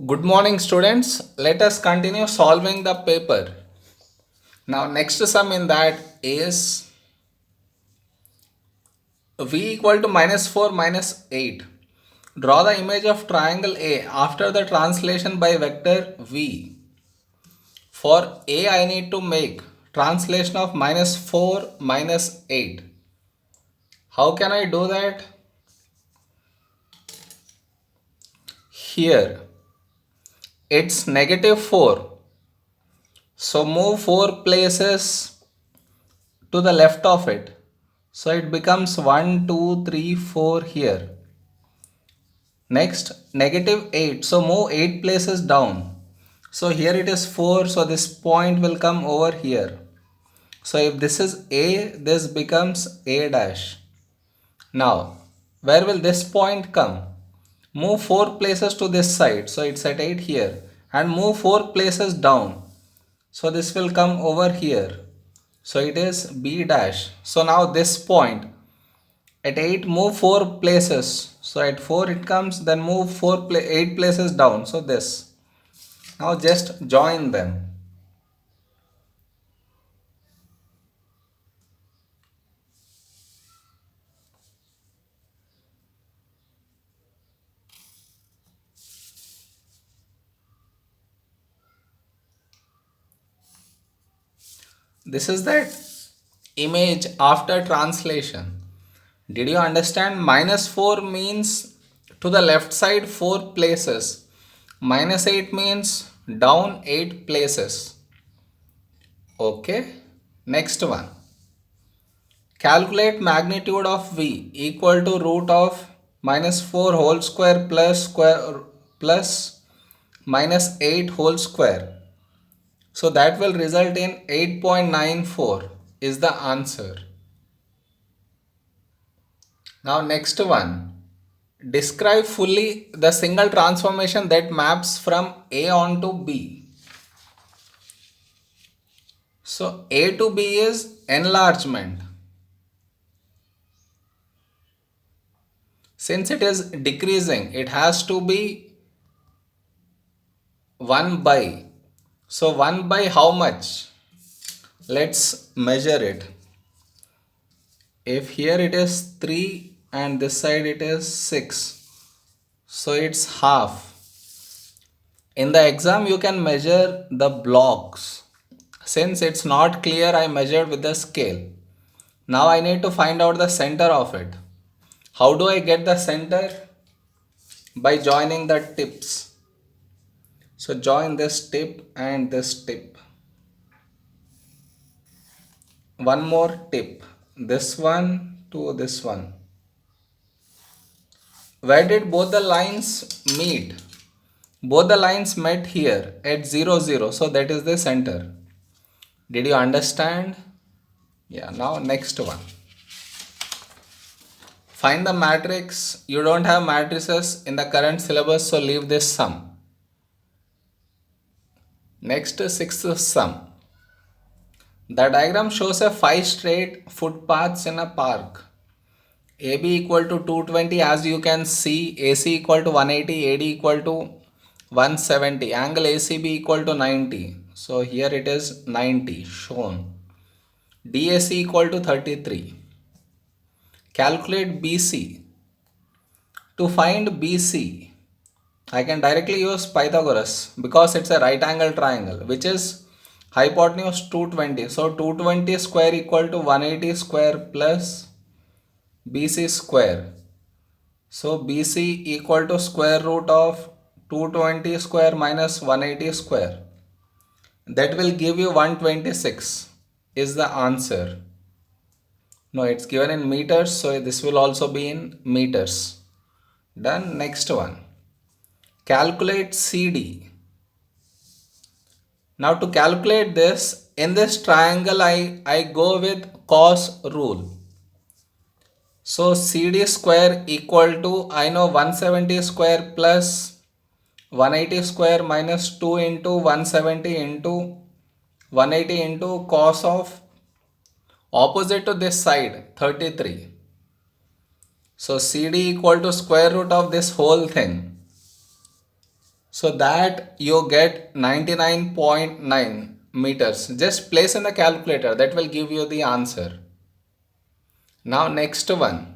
Good morning, students. Let us continue solving the paper. Now, next sum in that is v equal to minus 4 minus 8. Draw the image of triangle A after the translation by vector v. For A, I need to make translation of minus 4 minus 8. How can I do that? Here, it's negative 4. So, move 4 places to the left of it. So it becomes 1, 2, 3, 4 here. Next, negative 8. So move 8 places down. So here it is 4. So this point will come over here. So if this is A, this becomes A dash. Now, where will this point come? Move 4 places to this side. So it's at 8 here. And move 4 places down. So this will come over here. So it is B dash. So now this point at 8 move 4 places. So at 4 it comes, then move 8 places down. So this. Now just join them. This is that image after translation. Did you understand? Minus 4 means to the left side 4 places. Minus 8 means down 8 places. Okay. Next one. Calculate magnitude of V equal to root of minus 4 whole square plus minus 8 whole square. So that will result in 8.94 is the answer. Now next one. Describe fully the single transformation that maps from A onto B. So A to B is enlargement. Since it is decreasing, it has to be 1 by. So 1 by how much? Let's measure it. If here it is 3 and this side it is 6. So it's half. In the exam you can measure the blocks. Since it's not clear, I measured with the scale. Now I need to find out the center of it. How do I get the center? By joining the tips. So join this tip and this tip. One more tip. This one to this one. Where did both the lines meet? Both the lines met here at 0, 0. So that is the center. Did you understand? Yeah, now next one. Find the matrix. You don't have matrices in the current syllabus, so leave this sum. Next, sixth sum. The diagram shows a 5 straight footpaths in a park. AB equal to 220, as you can see, AC equal to 180, AD equal to 170, angle ACB equal to 90. So here it is 90 shown. DAC equal to 33. Calculate BC. To find BC, I can directly use Pythagoras because it's a right angle triangle which is hypotenuse 220. So 220 square equal to 180 square plus BC square. So BC equal to square root of 220 square minus 180 square. That will give you 126 is the answer. No, it's given in meters, so this will also be in meters. Done. Next one. Calculate CD. Now to calculate this, in this triangle I go with cos rule. So CD square equal to, I know 170 square plus 180 square minus 2 into 170 into 180 into cos of opposite to this side 33. So CD equal to square root of this whole thing. So that you get 99.9 meters. Just place in the calculator, that will give you the answer. Now next one,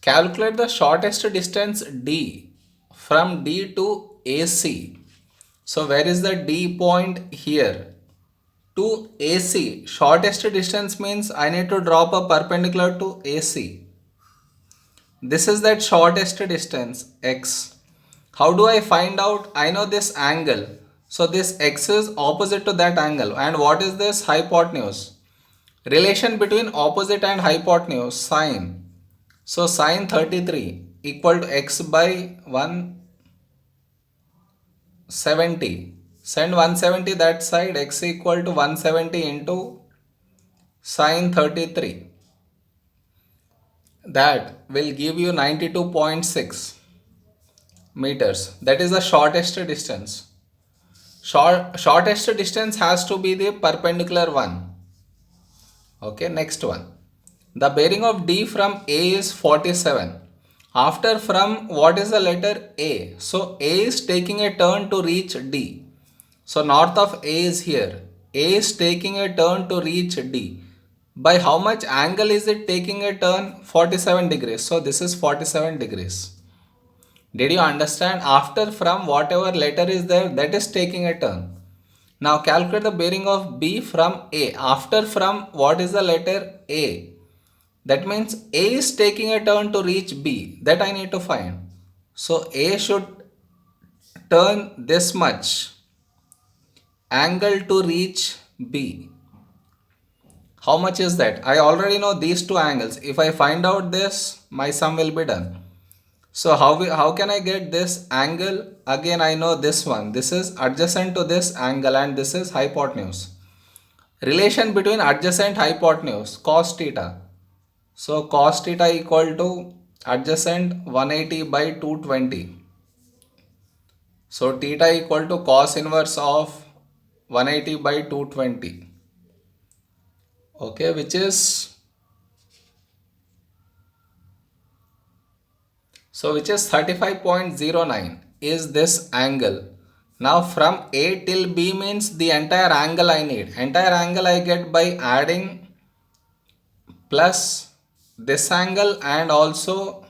calculate the shortest distance D from D to AC. So where is the D point? Here. To AC, shortest distance means I need to drop a perpendicular to AC. This is that shortest distance, x. How do I find out? I know this angle. So this x is opposite to that angle. And what is this? Hypotenuse. Relation between opposite and hypotenuse, sine. So sine 33 equal to x by 170. Send 170 that side, x equal to 170 into sine 33. That will give you 92.6 meters. That is the shortest distance. Shortest distance has to be the perpendicular one. Okay, next one. The bearing of D from A is 47. After from, what is the letter A? So A is taking a turn to reach D. So north of A is here. A is taking a turn to reach D. By how much angle is it taking a turn? 47 degrees. So this is 47 degrees. Did you understand? After from, whatever letter is there, that is taking a turn. Now calculate the bearing of B from A. After from, what is the letter A? That means A is taking a turn to reach B. That I need to find. So A should turn this much angle to reach B. How much is that? I already know these two angles. If I find out this, my sum will be done. So how can I get this angle? Again, I know this one. This is adjacent to this angle and this is hypotenuse. Relation between adjacent hypotenuse, cos theta. So cos theta equal to adjacent 180 by 220. So theta equal to cos inverse of 180 by 220. Okay, which is 35.09 is this angle. Now from A till B means the entire angle I need. Entire angle I get by adding plus this angle and also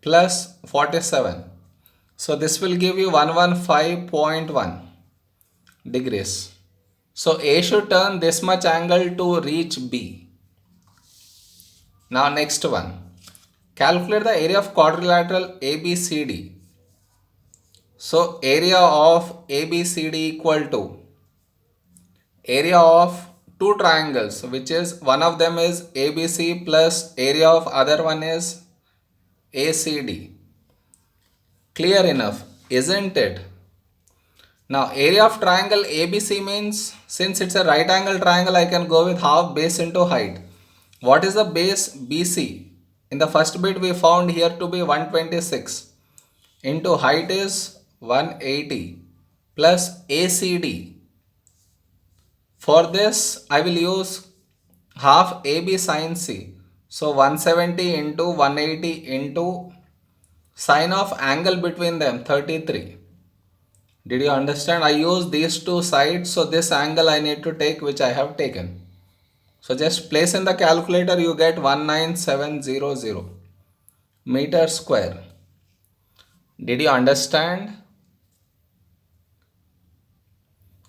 plus 47. So this will give you 115.1 degrees. So A should turn this much angle to reach B. Now next one. Calculate the area of quadrilateral ABCD. So area of ABCD equal to area of two triangles, which is one of them is ABC plus area of other one is ACD. Clear enough, isn't it? Now area of triangle ABC means, since it's a right angle triangle, I can go with half base into height. What is the base? BC. In the first bit we found here to be 126 into height is 180 plus ACD. For this I will use half AB sin C. So 170 into 180 into sine of angle between them 33. Did you understand? I use these two sides, so this angle I need to take, which I have taken. So just place in the calculator, you get 19700 meter square. Did you understand?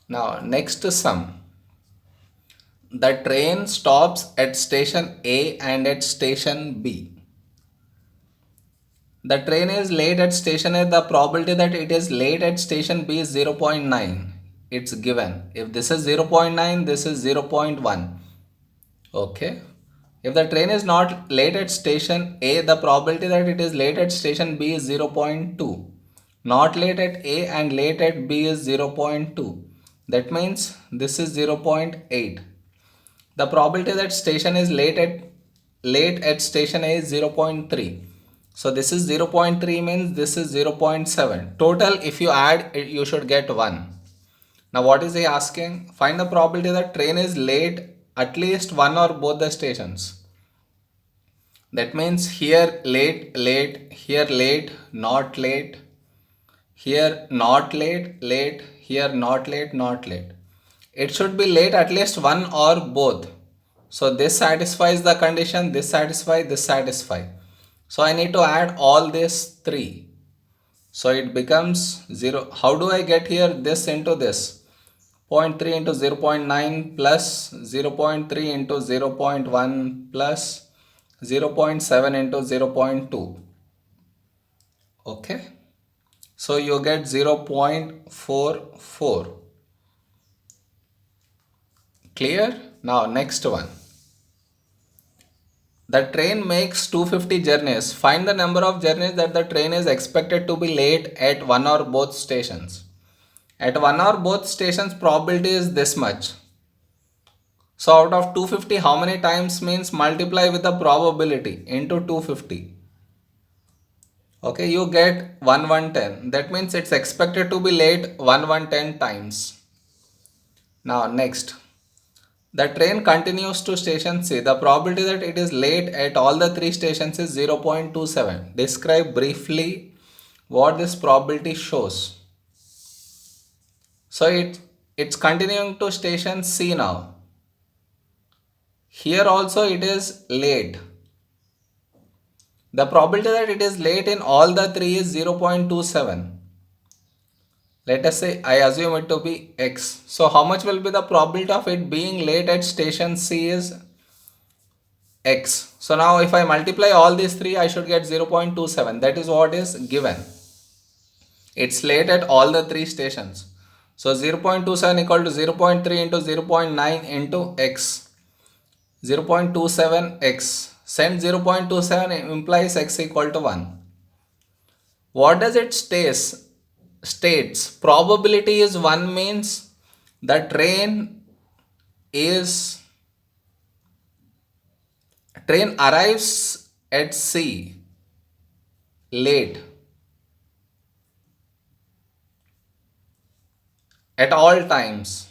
Now next sum. The train stops at station A and at station B. The train is late at station A. The probability that it is late at station B is 0.9. It's given. If this is 0.9, this is 0.1. Okay. If the train is not late at station A, the probability that it is late at station B is 0.2. Not late at A and late at B is 0.2. That means this is 0.8. The probability that station is late at station A is 0.3. So this is 0.3 means this is 0.7. Total, if you add, you should get 1. Now what is he asking? Find the probability that train is late at least one or both the stations. That means here late, here late, not late. here not late, late, here not late, not late. It should be late at least one or both. So this satisfies the condition, this satisfy, this satisfy. So I need to add all these three. So it becomes 0. How do I get here this into this? 0.3 into 0.9 plus 0.3 into 0.1 plus 0.7 into 0.2. Okay. So you get 0.44. Clear? Now next one. The train makes 250 journeys. Find the number of journeys that the train is expected to be late at one or both stations. At one or both stations, probability is this much. So out of 250, how many times means multiply with the probability into 250. Okay, you get 1110. That means it's expected to be late 1110 times. Now next. The train continues to station C. The probability that it is late at all the three stations is 0.27. Describe briefly what this probability shows. So it's continuing to station C now. Here also it is late. The probability that it is late in all the three is 0.27. Let us say I assume it to be X. So how much will be the probability of it being late at station C is X. So now if I multiply all these three, I should get 0.27. That is what is given. It's late at all the three stations. So 0.27 equal to 0.3 into 0.9 into X. 0.27x. Send 0.27 implies x equal to 1. What does it states? Probability is 1 means the train arrives at C late at all times.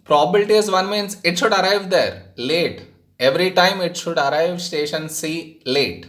Probability is 1 means it should arrive there late. Every time it should arrive station C late.